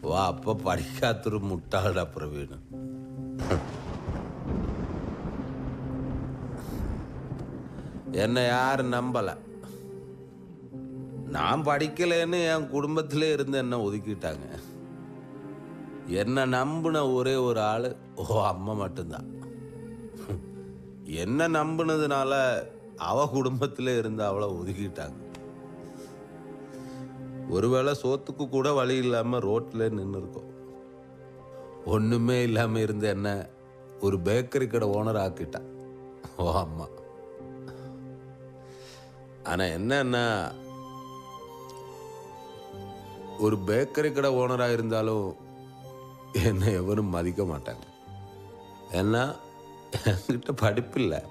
வா அப்ப படிக்காத்துரு முட்டாளடா பிரவீன். என்னை யாரும் நம்பல. நான் படிக்கலைன்னு என் குடும்பத்திலே இருந்து என்ன ஒதுக்கிட்டாங்க. என்ன நம்பின ஒரே ஒரு ஆளு அம்மா மட்டும்தான். என்ன நம்பினதுனால அவ குடும்பத்திலே இருந்து அவளை ஒதுக்கிட்டாங்க. ஒருவேளை சோத்துக்கு கூட வழி இல்லாம ரோட்ல நின்று இருக்கோம். ஒண்ணுமே இல்லாம இருந்த என்ன ஒரு பேக்கரி கடை ஓனர் ஆக்கிட்டான் அம்மா. ஆனா என்னன்னா, ஒரு பேக்கரி கடை ஓனரா இருந்தாலும் என்ன எவரும் மதிக்க மாட்டாங்க. ஏன்னா என்கிட்ட படிப்பு இல்லை.